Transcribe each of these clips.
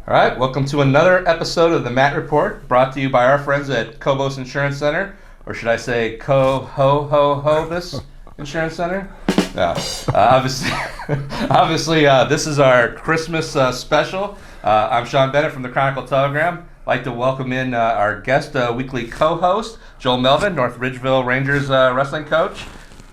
All right, welcome to another episode of the Matt Report, brought to you by our friends at Cobos Insurance Center, or should I say Co-Ho-Ho-Ho-Vis Insurance Center? No, obviously, this is our Christmas special. I'm Shaun Bennett from the Chronicle Telegram. I'd like to welcome in our guest weekly co-host, Joel Melvin, North Ridgeville Rangers wrestling coach.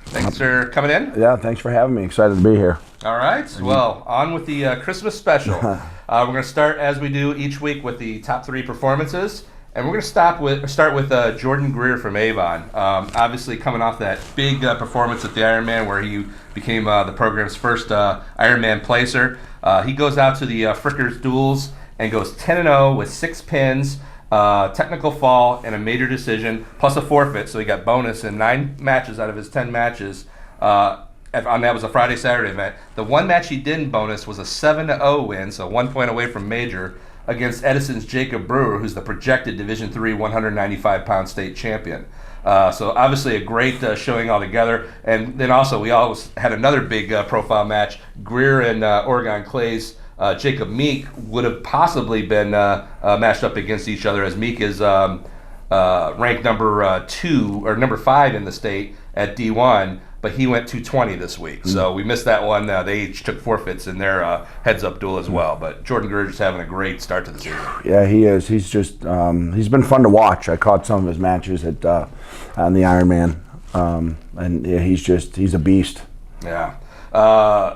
Thanks for coming in. Yeah, thanks for having me. Excited to be here. All right. Well, on with the Christmas special. We're going to start, as we do each week, with the top three performances. And we're going to start with Jordan Greer from Avon. Obviously, coming off that big performance at the Ironman where he became the program's first Ironman placer. He goes out to the Frickers Duels and goes 10-0 with 6 pins, technical fall, and a major decision, plus a forfeit. So he got bonus in 9 matches out of his 10 matches. That was a Friday-Saturday event. The one match he didn't bonus was a 7-0 win, so 1 point away from major, against Edison's Jacob Brewer, who's the projected Division III 195-pound state champion. So obviously a great showing altogether. And then also we always had another big profile match. Greer and Oregon Clay's Jacob Meek would have possibly been matched up against each other, as Meek is ranked number 2 or number 5 in the state at D1. But he went 220 this week, so we missed that one. They each took forfeits in their heads-up duel as well. But Jordan Greer is having a great start to the season. Yeah, he is. He's just he's been fun to watch. I caught some of his matches at on the Ironman, and yeah, he's a beast. Yeah.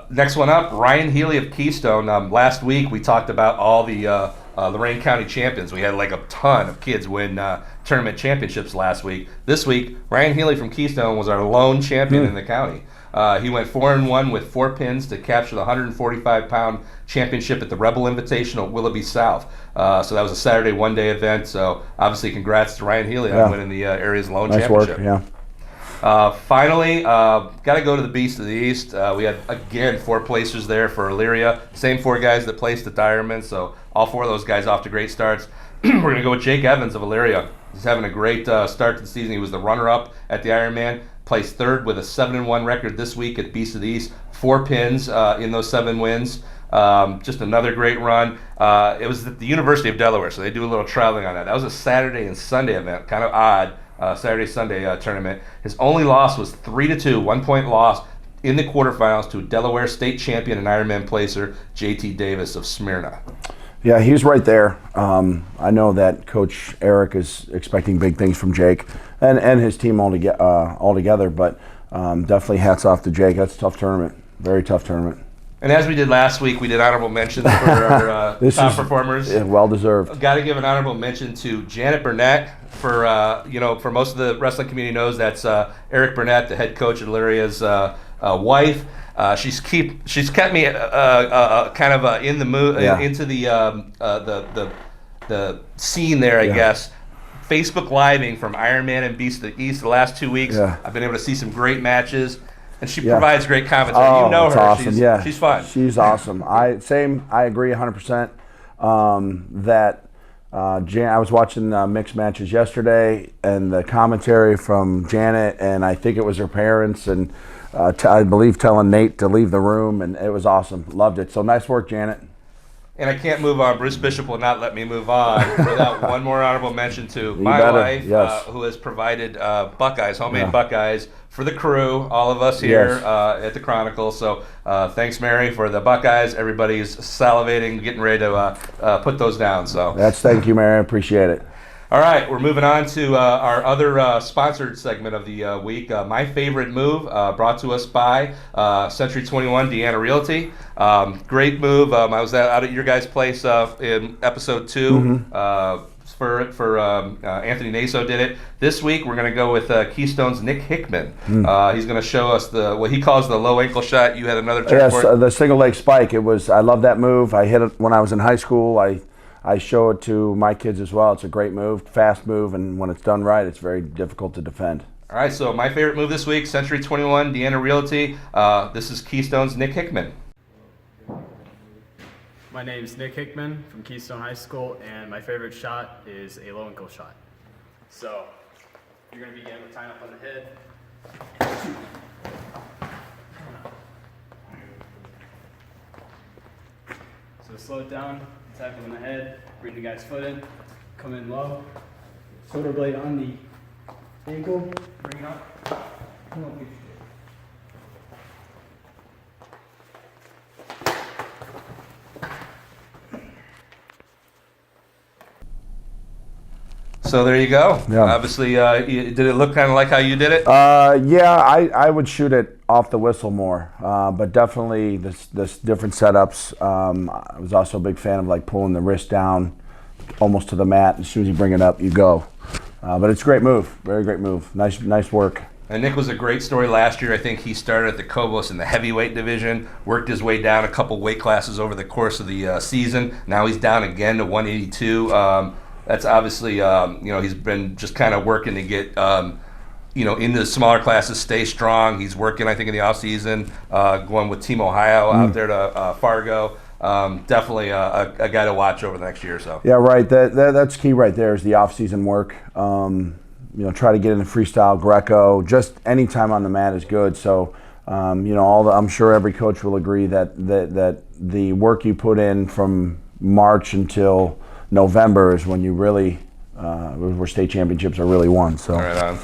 Next one up, Ryan Healy of Keystone. Last week we talked about all the Lorain County champions. We had like a ton of kids win tournament championships last week. This week, Ryan Healy from Keystone was our lone champion in the county. He went 4-1 with 4 pins to capture the 145-pound championship at the Rebel Invitational at Willoughby South. So that was a Saturday one-day event. So obviously, congrats to Ryan Healy on winning the area's lone championship. Nice work, yeah. Finally, got to go to the Beast of the East. We had, again, 4 placers there for Elyria. Same 4 guys that placed at Diamond, so all 4 of those guys off to great starts. We're going to go with Jake Evans of Elyria. He's having a great start to the season. He was the runner-up at the Ironman, placed 3rd with a 7-1 record this week at Beast of the East. 4 pins in those 7 wins. Just another great run. It was at the University of Delaware, so they do a little traveling on that. That was a Saturday and Sunday event, kind of odd. Saturday-Sunday tournament. His only loss was 3-2, 1 point loss in the quarterfinals to Delaware state champion and Ironman placer J.T. Davis of Smyrna. Yeah, he's right there. I know that Coach Eric is expecting big things from Jake and his team all together, but definitely hats off to Jake. That's a tough tournament, very tough tournament. And as we did last week, we did honorable mentions for our top performers. Well deserved. Got to give an honorable mention to Janet Burnett for for most of the wrestling community knows that's Eric Burnett, the head coach at Illyria's wife. She's kept me kind of in the mood into the scene there, I guess. Facebook living from Ironman and Beast of the East the last 2 weeks. Yeah. I've been able to see some great matches. And she provides great commentary. You know her. Awesome. She's fun. She's awesome. I agree 100%. I was watching mixed matches yesterday, and the commentary from Janet, and I think it was her parents, and I believe telling Nate to leave the room, and it was awesome. Loved it. So nice work, Janet. And I can't move on. Bruce Bishop will not let me move on without one more honorable mention to my wife, who has provided Buckeyes, homemade Buckeyes, for the crew, all of us here at the Chronicle. So thanks, Mary, for the Buckeyes. Everybody's salivating, getting ready to put those down. So thank you, Mary. I appreciate it. All right, we're moving on to our other sponsored segment of the week. My favorite move, brought to us by Century 21 Deanna Realty. Great move. I was out at your guys' place in episode 2. For Anthony Naso did it. This week we're going to go with Keystone's Nick Hickman. He's going to show us what he calls the low ankle shot. You had another term for it? The single leg spike. I love that move. I hit it when I was in high school. I show it to my kids as well. It's a great move, fast move, and when it's done right, it's very difficult to defend. All right, so my favorite move this week, Century 21, Deanna Realty. This is Keystone's Nick Hickman. My name is Nick Hickman from Keystone High School, and my favorite shot is a low ankle shot. So you're going to begin with tying up on the head. So to slow it down, tap him in the head, bring the guy's foot in, come in low, shoulder blade on the ankle, bring it up, come up. So there you go. Yeah. Obviously, did it look kind of like how you did it? Yeah, I would shoot it off the whistle more, but definitely this different setups. I was also a big fan of like pulling the wrist down almost to the mat. As soon as you bring it up, you go. But it's a great move, very great move. Nice work. And Nick was a great story last year. I think he started at the Cobos in the heavyweight division, worked his way down a couple weight classes over the course of the season. Now he's down again to 182. That's obviously, he's been just kind of working to get, into the smaller classes, stay strong. He's working, I think, in the offseason, going with Team Ohio out there to Fargo. Definitely a guy to watch over the next year or so. Yeah, right. That's key right there is the off-season work. Try to get into freestyle, Greco. Just any time on the mat is good. So, I'm sure every coach will agree that the work you put in from March until November is when you really, where state championships are really won. So. Right on.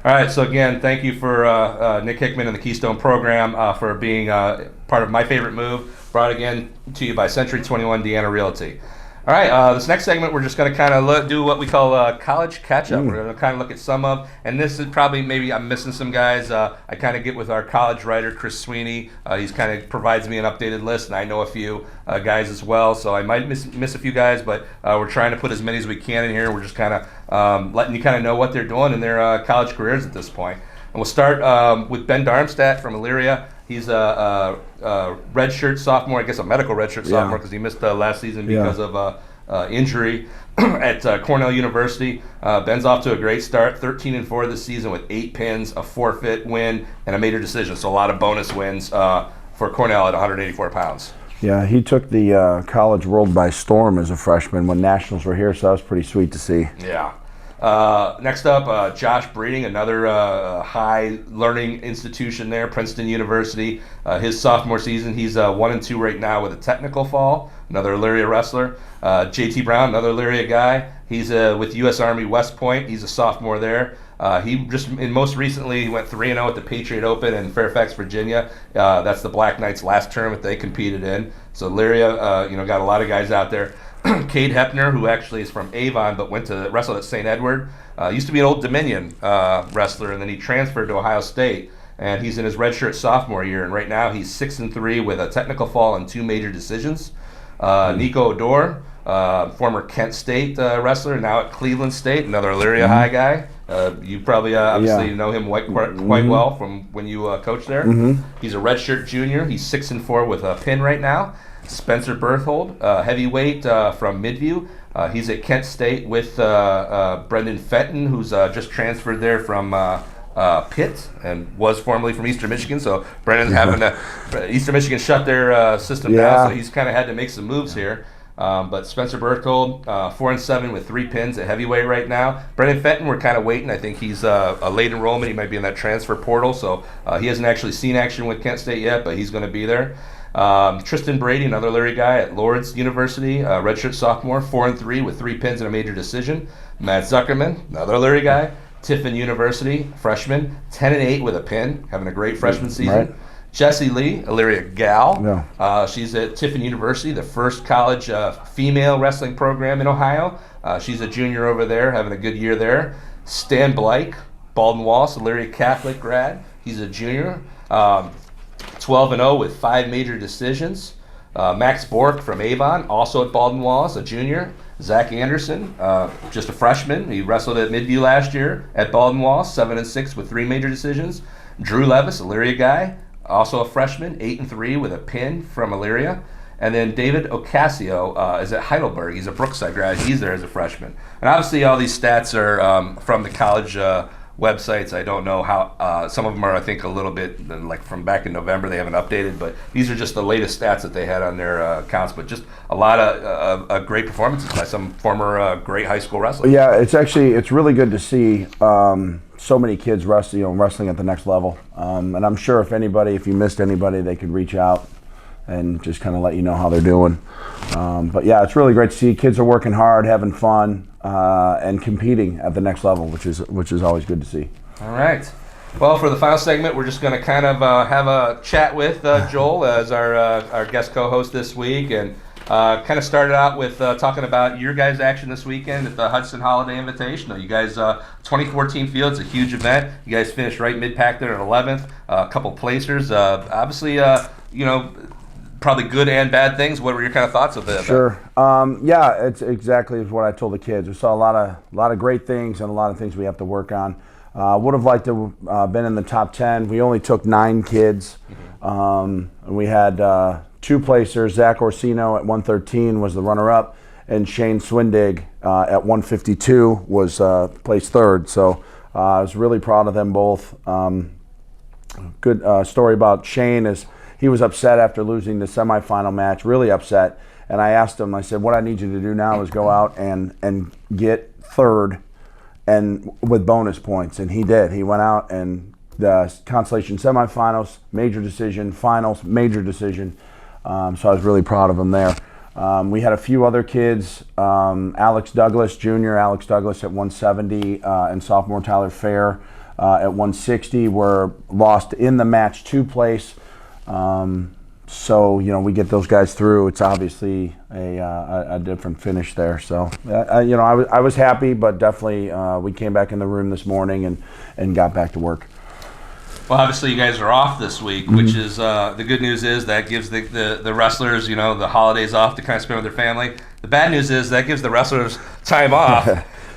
All right, so again, thank you for Nick Hickman and the Keystone program for being part of my favorite move, brought again to you by Century 21 Deanna Realty. All right, this next segment, we're just going to kind of do what we call college catch-up. We're going to kind of look at some of, and this is probably, maybe I'm missing some guys. I kind of get with our college writer, Chris Sweeney. He's kind of provides me an updated list, and I know a few guys as well, so I might miss a few guys, but we're trying to put as many as we can in here. We're just kind of letting you kind of know what they're doing in their college careers at this point. And we'll start with Ben Darmstadt from Elyria. He's a redshirt sophomore, I guess a medical redshirt sophomore because he missed last season because of injury at Cornell University. Ben's off to a great start, 13-4 this season with 8 pins, a forfeit win, and a major decision. So a lot of bonus wins for Cornell at 184 pounds. Yeah, he took the college world by storm as a freshman when nationals were here, so that was pretty sweet to see. Yeah. Next up, Josh Breeding, another high learning institution there, Princeton University. His sophomore season, he's 1-2 right now with a technical fall, another Elyria wrestler. JT Brown, another Elyria guy. He's with U.S. Army West Point. He's a sophomore there. He just, and most recently, he went 3-0 at the Patriot Open in Fairfax, Virginia. That's the Black Knights' last tournament they competed in. So Elyria, got a lot of guys out there. Cade Hefner, who actually is from Avon but went to wrestle at St. Edward, used to be an Old Dominion wrestler, and then he transferred to Ohio State, and he's in his redshirt sophomore year, and right now he's 6-3 with a technical fall and 2 major decisions. Nico Odor, former Kent State wrestler, now at Cleveland State, another Elyria High guy. You probably obviously know him quite well from when you coached there. He's a redshirt junior. He's 6-4 with a pin right now. Spencer Berthold, heavyweight from Midview. He's at Kent State with Brendan Fenton, who's just transferred there from Pitt and was formerly from Eastern Michigan. So Brendan's having to, Eastern Michigan shut their system down, so he's kind of had to make some moves here. But Spencer Berthold, 4-7 with 3 pins at heavyweight right now. Brendan Fenton, we're kind of waiting. I think he's a late enrollment. He might be in that transfer portal, so he hasn't actually seen action with Kent State yet, but he's going to be there. Tristan Brady, another Elyria guy at Lourdes University, redshirt sophomore, 4-3 with 3 pins and a major decision. Matt Zuckerman, another Elyria guy, Tiffin University, freshman, 10-8 with a pin, having a great freshman season. Right. Jessie Lee, Elyria gal. She's at Tiffin University, the first college female wrestling program in Ohio. She's a junior over there, having a good year there. Stan Blake, Baldwin Wallace, Elyria Catholic grad. He's a junior. 12-0 with 5 major decisions. Max Bork from Avon, also at Baldwin Wallace, a junior. Zach Anderson, just a freshman. He wrestled at Midview last year at Baldwin Wallace, 7-6 with 3 major decisions. Drew Levis, Elyria guy, also a freshman, 8-3 with a pin from Elyria. And then David Ocasio is at Heidelberg. He's a Brookside grad. He's there as a freshman. And obviously all these stats are from the college websites. I don't know how, some of them are, I think, a little bit like from back in November. They haven't updated, but these are just the latest stats that they had on their accounts. But just a lot of great performances by some former great high school wrestlers. Yeah, it's really good to see so many kids wrestling at the next level. And I'm sure if you missed anybody, they could reach out and just kind of let you know how they're doing. But yeah, it's really great to see kids are working hard, having fun, and competing at the next level, which is always good to see. All right. Well, for the final segment, we're just going to kind of have a chat with Joel as our guest co-host this week, and kind of started out with talking about your guys' action this weekend at the Hudson Holiday Invitational. You guys, 2014 field, it's a huge event. You guys finished right mid-pack there at 11th. A couple placers. Obviously, probably good and bad things. What were your kind of thoughts of that? Sure. Yeah, it's exactly what I told the kids. We saw a lot of great things and a lot of things we have to work on. Would have liked to have been in the top 10. We only took 9 kids. And we had 2 placers. Zach Orsino at 113 was the runner-up, and Shane Swindig at 152 was placed 3rd. So I was really proud of them both. Good story about Shane is he was upset after losing the semifinal match, really upset. And I asked him, I said, what I need you to do now is go out and get 3rd and with bonus points. And he did. He went out and the consolation semifinals, major decision, finals, major decision. So I was really proud of him there. We had a few other kids, Alex Douglas, junior Alex Douglas at 170, and sophomore Tyler Fair at 160 were lost in the match 2 place. So, we get those guys through. It's obviously a different finish there. So, I was happy, but definitely we came back in the room this morning and got back to work. Well, obviously you guys are off this week, which is the good news is that gives the wrestlers, the holidays off to kind of spend with their family. The bad news is that gives the wrestlers time off.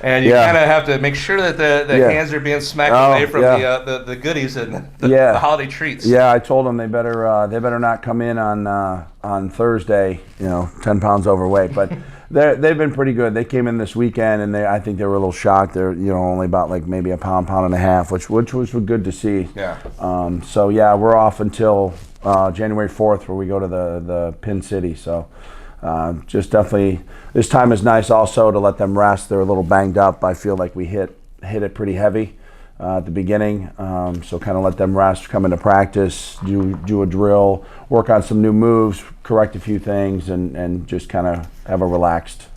And you kind of have to make sure that the hands are being smacked away from the goodies and the holiday treats. Yeah, I told them they better not come in on Thursday, 10 pounds overweight. But they've been pretty good. They came in this weekend, and I think they were a little shocked. They're only about like maybe a pound and a half, which was good to see. Yeah. So yeah, we're off until January 4th, where we go to the Pin City. So. Just definitely, this time is nice also to let them rest. They're a little banged up. I feel like we hit it pretty heavy at the beginning. So kind of let them rest, come into practice, do a drill, work on some new moves, correct a few things, and just kind of have a relaxed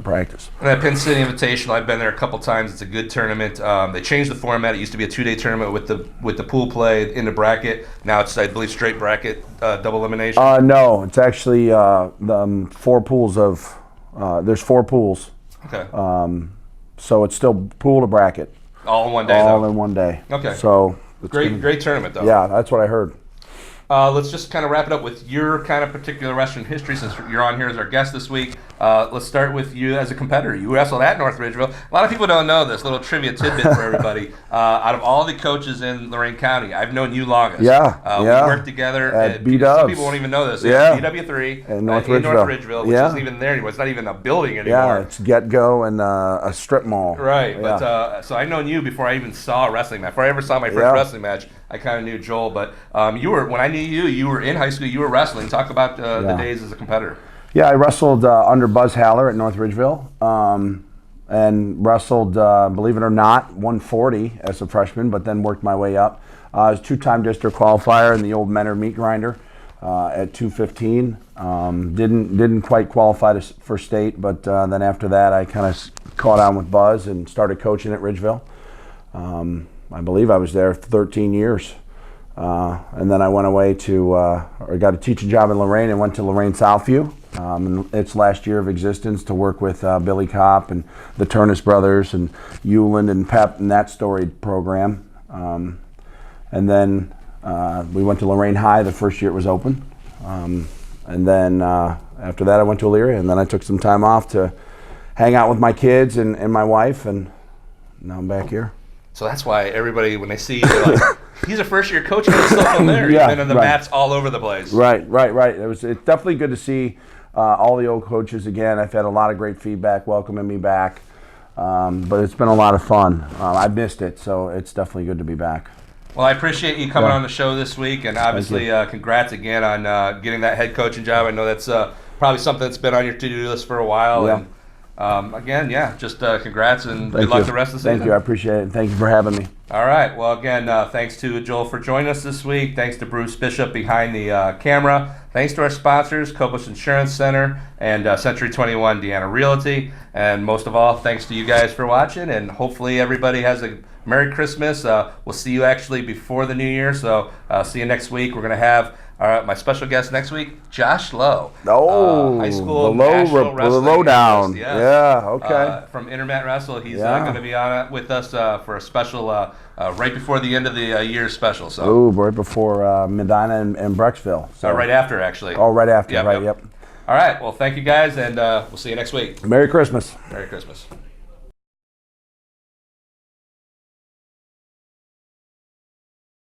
practice. And that Penn City Invitational, I've been there a couple times. It's a good tournament. They changed the format. It used to be a 2-day tournament with the pool play in the bracket. Now it's, I believe, straight bracket, double elimination. No, it's actually 4 pools of. There's 4 pools. Okay. So it's still pool to bracket. All in one day. All in one day. Okay. So great tournament though. Yeah, that's what I heard. Let's just kind of wrap it up with your kind of particular wrestling history, since you're on here as our guest this week. Let's start with you as a competitor. You wrestled at North Ridgeville. A lot of people don't know this. Little trivia tidbit for everybody. Out of all the coaches in Lorain County, I've known you longest. Yeah. We worked together at B-Dubs. Some people won't even know this. Yeah. BW3 in North Ridgeville, which isn't even there anymore. It's not even a building anymore. Yeah, it's Get Go and a strip mall. Right. Yeah. But so I've known you before I even saw a wrestling match. Before I ever saw my first wrestling match, I kind of knew Joel. But when I knew you were in high school, you were wrestling. Talk about the days as a competitor. Yeah, I wrestled under Buzz Haller at North Ridgeville, and wrestled, believe it or not, 140 as a freshman, but then worked my way up. I was a 2-time district qualifier in the old Menor meat grinder at 215. Didn't quite qualify for state, but then after that I kind of caught on with Buzz and started coaching at Ridgeville. I believe I was there for 13 years. And then I went away or got a teaching job in Lorain and went to Lorain Southview. In its last year of existence to work with Billy Kopp and the Turnus brothers and Euland and Pep and that storied program. And then we went to Lorain High the first year it was open. And then after that I went to Elyria, and then I took some time off to hang out with my kids and my wife, and now I'm back here. So that's why everybody, when they see you, they're like, he's a first-year coach, and he's still from there. Yeah, even in the mats all over the place. Right. It's definitely good to see all the old coaches again. I've had a lot of great feedback welcoming me back, but it's been a lot of fun. I missed it, so it's definitely good to be back. Well, I appreciate you coming on the show this week, and obviously congrats again on getting that head coaching job. I know that's probably something that's been on your to-do list for a while. Yeah. And again, just congrats and good luck the rest of the season. Thank you. I appreciate it. And thank you for having me. All right. Well, again, thanks to Joel for joining us this week. Thanks to Bruce Bishop behind the camera. Thanks to our sponsors, Cobus Insurance Center and Century 21 Deanna Realty. And most of all, thanks to you guys for watching. And hopefully everybody has a Merry Christmas. We'll see you actually before the New Year. So see you next week. We're going to have my special guest next week, Josh Lowe. Oh, high school the national wrestling lowdown. analyst, yes. Yeah, okay. From Intermat Wrestle. He's Yeah. going to be on with us for a special right before the end of the year special. So Ooh, right before Medina and Brecksville. So right after, actually. Oh, right after, Yep, right, yep. yep. All right. Well, thank you guys, and we'll see you next week. Merry Christmas. Merry Christmas.